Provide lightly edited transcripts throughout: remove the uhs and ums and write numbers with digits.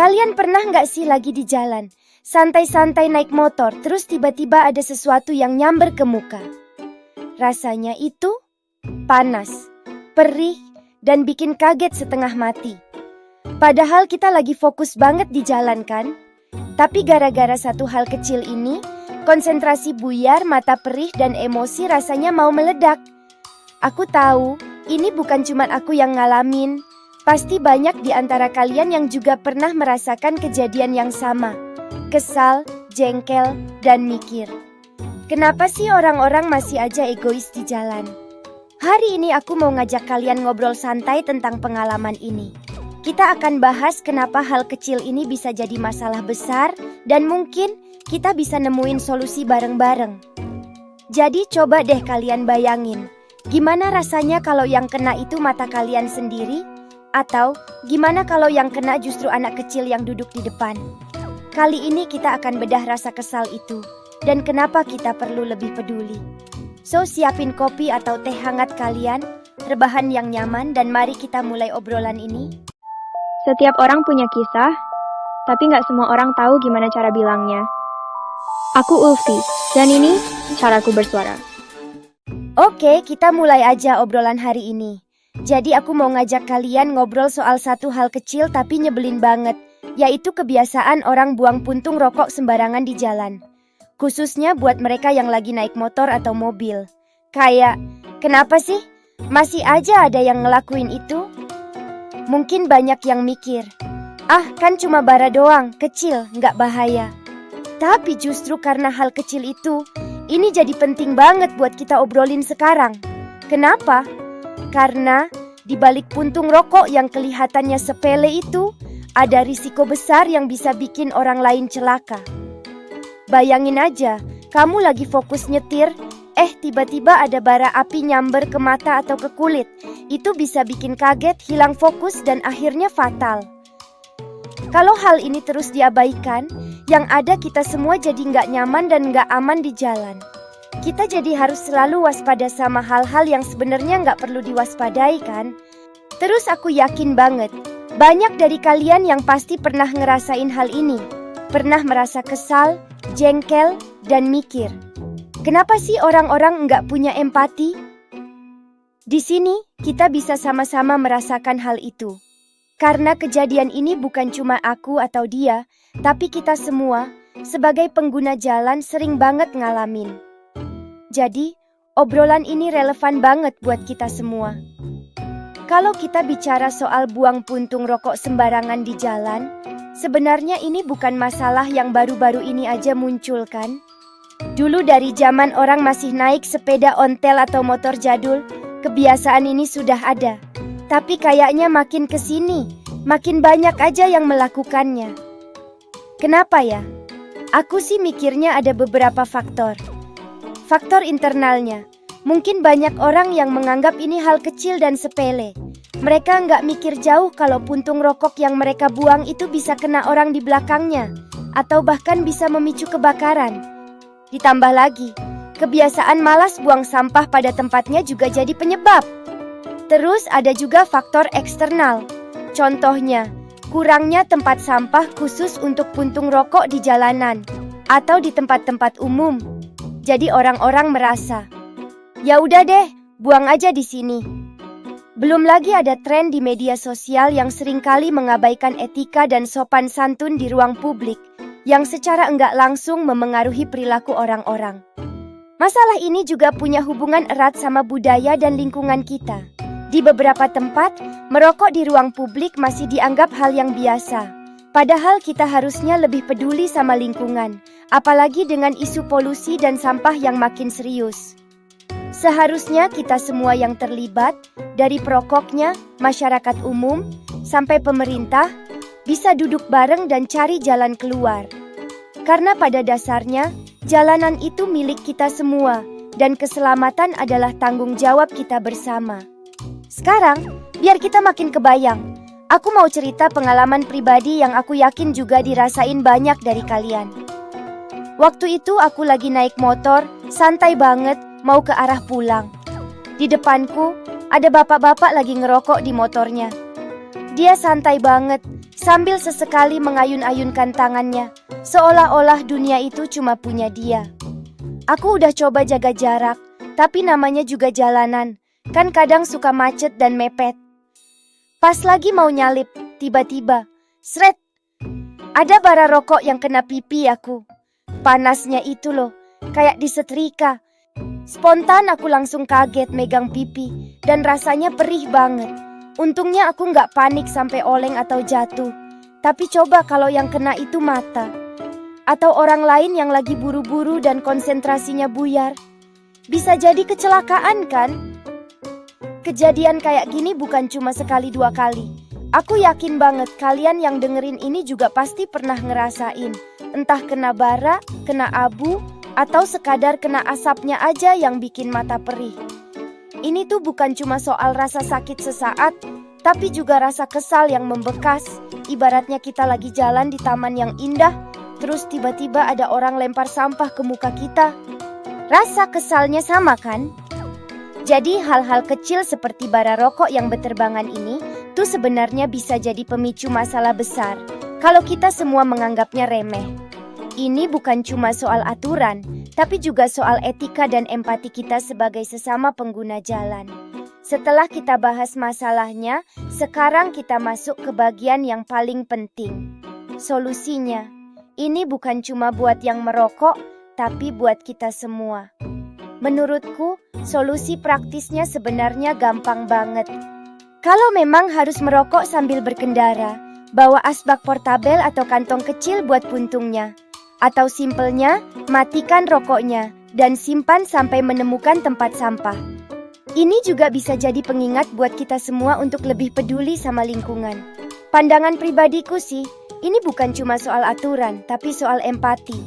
Kalian pernah nggak sih lagi di jalan, santai-santai naik motor, terus tiba-tiba ada sesuatu yang nyamber ke muka? Rasanya itu panas, perih, dan bikin kaget setengah mati. Padahal kita lagi fokus banget di jalan kan? Tapi gara-gara satu hal kecil ini, konsentrasi buyar, mata perih, dan emosi rasanya mau meledak. Aku tahu, ini bukan cuma aku yang ngalamin. Pasti banyak di antara kalian yang juga pernah merasakan kejadian yang sama. Kesal, jengkel, dan mikir. Kenapa sih orang-orang masih aja egois di jalan? Hari ini aku mau ngajak kalian ngobrol santai tentang pengalaman ini. Kita akan bahas kenapa hal kecil ini bisa jadi masalah besar dan mungkin kita bisa nemuin solusi bareng-bareng. Jadi coba deh kalian bayangin, gimana rasanya kalau yang kena itu mata kalian sendiri? Atau gimana kalau yang kena justru anak kecil yang duduk di depan? Kali ini kita akan bedah rasa kesal itu dan kenapa kita perlu lebih peduli. So siapin kopi atau teh hangat kalian, rebahan yang nyaman dan mari kita mulai obrolan ini. Setiap orang punya kisah, tapi nggak semua orang tahu gimana cara bilangnya. Aku Ulfi, dan ini caraku bersuara. Oke, kita mulai aja obrolan hari ini. Jadi aku mau ngajak kalian ngobrol soal satu hal kecil tapi nyebelin banget, yaitu kebiasaan orang buang puntung rokok sembarangan di jalan. Khususnya buat mereka yang lagi naik motor atau mobil. Kayak, kenapa sih? Masih aja ada yang ngelakuin itu? Mungkin banyak yang mikir, kan cuma bara doang, kecil, nggak bahaya. Tapi justru karena hal kecil itu, ini jadi penting banget buat kita obrolin sekarang. Kenapa? Karena di balik puntung rokok yang kelihatannya sepele itu, ada risiko besar yang bisa bikin orang lain celaka. Bayangin aja, kamu lagi fokus nyetir, tiba-tiba ada bara api nyamber ke mata atau ke kulit. Itu bisa bikin kaget, hilang fokus, dan akhirnya fatal. Kalau hal ini terus diabaikan, yang ada kita semua jadi nggak nyaman dan nggak aman di jalan. Kita jadi harus selalu waspada sama hal-hal yang sebenarnya nggak perlu diwaspadai kan? Terus aku yakin banget, banyak dari kalian yang pasti pernah ngerasain hal ini. Pernah merasa kesal, jengkel, dan mikir. Kenapa sih orang-orang nggak punya empati? Di sini, kita bisa sama-sama merasakan hal itu. Karena kejadian ini bukan cuma aku atau dia, tapi kita semua, sebagai pengguna jalan sering banget ngalamin. Jadi, obrolan ini relevan banget buat kita semua. Kalau kita bicara soal buang puntung rokok sembarangan di jalan, sebenarnya ini bukan masalah yang baru-baru ini aja muncul kan? Dulu dari zaman orang masih naik sepeda ontel atau motor jadul, kebiasaan ini sudah ada. Tapi kayaknya makin kesini, makin banyak aja yang melakukannya. Kenapa ya? Aku sih mikirnya ada beberapa faktor. Faktor internalnya, mungkin banyak orang yang menganggap ini hal kecil dan sepele. Mereka nggak mikir jauh kalau puntung rokok yang mereka buang itu bisa kena orang di belakangnya, atau bahkan bisa memicu kebakaran. Ditambah lagi, kebiasaan malas buang sampah pada tempatnya juga jadi penyebab. Terus ada juga faktor eksternal. Contohnya, kurangnya tempat sampah khusus untuk puntung rokok di jalanan, atau di tempat-tempat umum. Jadi orang-orang merasa, ya udah deh, buang aja di sini. Belum lagi ada tren di media sosial yang seringkali mengabaikan etika dan sopan santun di ruang publik, yang secara enggak langsung memengaruhi perilaku orang-orang. Masalah ini juga punya hubungan erat sama budaya dan lingkungan kita. Di beberapa tempat, merokok di ruang publik masih dianggap hal yang biasa. Padahal kita harusnya lebih peduli sama lingkungan, apalagi dengan isu polusi dan sampah yang makin serius. Seharusnya kita semua yang terlibat, dari perokoknya, masyarakat umum, sampai pemerintah, bisa duduk bareng dan cari jalan keluar. Karena pada dasarnya, jalanan itu milik kita semua, dan keselamatan adalah tanggung jawab kita bersama. Sekarang, biar kita makin kebayang. Aku mau cerita pengalaman pribadi yang aku yakin juga dirasain banyak dari kalian. Waktu itu aku lagi naik motor, santai banget, mau ke arah pulang. Di depanku, ada bapak-bapak lagi ngerokok di motornya. Dia santai banget, sambil sesekali mengayun-ayunkan tangannya, seolah-olah dunia itu cuma punya dia. Aku udah coba jaga jarak, tapi namanya juga jalanan, kan kadang suka macet dan mepet. Pas lagi mau nyalip, tiba-tiba, sret, ada bara rokok yang kena pipi aku. Panasnya itu loh, kayak disetrika. Spontan aku langsung kaget megang pipi dan rasanya perih banget. Untungnya aku nggak panik sampai oleng atau jatuh. Tapi coba kalau yang kena itu mata. Atau orang lain yang lagi buru-buru dan konsentrasinya buyar. Bisa jadi kecelakaan kan? Kejadian kayak gini bukan cuma sekali dua kali. Aku yakin banget kalian yang dengerin ini juga pasti pernah ngerasain. Entah kena bara, kena abu, atau sekadar kena asapnya aja yang bikin mata perih. Ini tuh bukan cuma soal rasa sakit sesaat, tapi juga rasa kesal yang membekas. Ibaratnya kita lagi jalan di taman yang indah, terus tiba-tiba ada orang lempar sampah ke muka kita. Rasa kesalnya sama kan? Jadi hal-hal kecil seperti bara rokok yang berterbangan ini tuh sebenarnya bisa jadi pemicu masalah besar kalau kita semua menganggapnya remeh. Ini bukan cuma soal aturan, tapi juga soal etika dan empati kita sebagai sesama pengguna jalan. Setelah kita bahas masalahnya, sekarang kita masuk ke bagian yang paling penting. Solusinya, ini bukan cuma buat yang merokok, tapi buat kita semua. Menurutku, solusi praktisnya sebenarnya gampang banget. Kalau memang harus merokok sambil berkendara, bawa asbak portabel atau kantong kecil buat puntungnya. Atau simpelnya, matikan rokoknya dan simpan sampai menemukan tempat sampah. Ini juga bisa jadi pengingat buat kita semua untuk lebih peduli sama lingkungan. Pandangan pribadiku sih, ini bukan cuma soal aturan, tapi soal empati.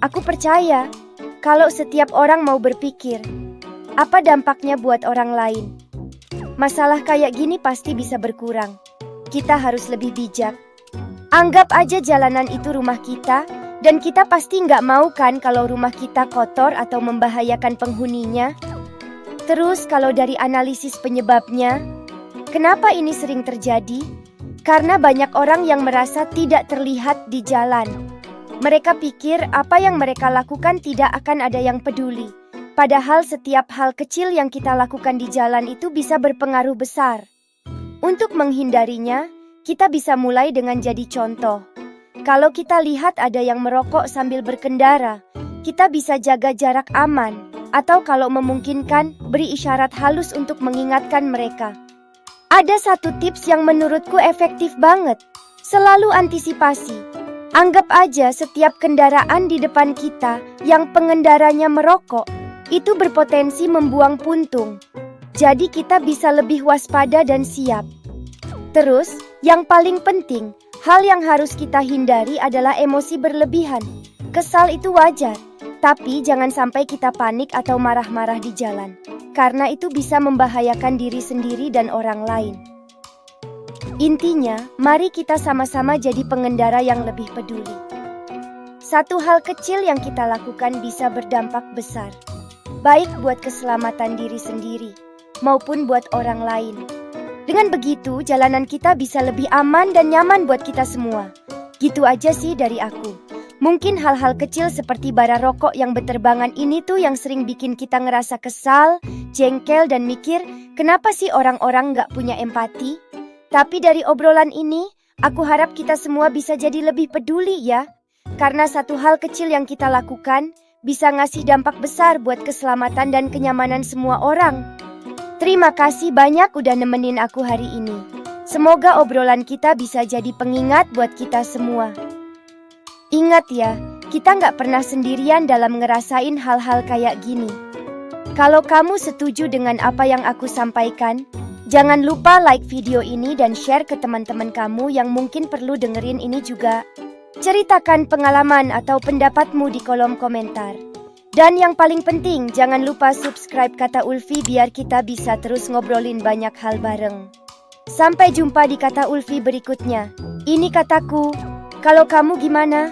Aku percaya, kalau setiap orang mau berpikir, apa dampaknya buat orang lain? Masalah kayak gini pasti bisa berkurang. Kita harus lebih bijak. Anggap aja jalanan itu rumah kita, dan kita pasti nggak mau kan kalau rumah kita kotor atau membahayakan penghuninya. Terus kalau dari analisis penyebabnya, kenapa ini sering terjadi? Karena banyak orang yang merasa tidak terlihat di jalan. Mereka pikir apa yang mereka lakukan tidak akan ada yang peduli. Padahal setiap hal kecil yang kita lakukan di jalan itu bisa berpengaruh besar. Untuk menghindarinya, kita bisa mulai dengan jadi contoh. Kalau kita lihat ada yang merokok sambil berkendara, kita bisa jaga jarak aman. Atau kalau memungkinkan, beri isyarat halus untuk mengingatkan mereka. Ada satu tips yang menurutku efektif banget. Selalu antisipasi. Anggap aja setiap kendaraan di depan kita yang pengendaranya merokok, itu berpotensi membuang puntung. Jadi kita bisa lebih waspada dan siap. Terus, yang paling penting, hal yang harus kita hindari adalah emosi berlebihan. Kesal itu wajar, tapi jangan sampai kita panik atau marah-marah di jalan. Karena itu bisa membahayakan diri sendiri dan orang lain. Intinya, mari kita sama-sama jadi pengendara yang lebih peduli. Satu hal kecil yang kita lakukan bisa berdampak besar. Baik buat keselamatan diri sendiri, maupun buat orang lain. Dengan begitu, jalanan kita bisa lebih aman dan nyaman buat kita semua. Gitu aja sih dari aku. Mungkin hal-hal kecil seperti bara rokok yang berterbangan ini tuh yang sering bikin kita ngerasa kesal, jengkel dan mikir, kenapa sih orang-orang gak punya empati? Tapi dari obrolan ini, aku harap kita semua bisa jadi lebih peduli ya. Karena satu hal kecil yang kita lakukan bisa ngasih dampak besar buat keselamatan dan kenyamanan semua orang. Terima kasih banyak udah nemenin aku hari ini. Semoga obrolan kita bisa jadi pengingat buat kita semua. Ingat ya, kita nggak pernah sendirian dalam ngerasain hal-hal kayak gini. Kalau kamu setuju dengan apa yang aku sampaikan, jangan lupa like video ini dan share ke teman-teman kamu yang mungkin perlu dengerin ini juga. Ceritakan pengalaman atau pendapatmu di kolom komentar. Dan yang paling penting, jangan lupa subscribe Kata Ulfi biar kita bisa terus ngobrolin banyak hal bareng. Sampai jumpa di Kata Ulfi berikutnya. Ini kataku, kalau kamu gimana?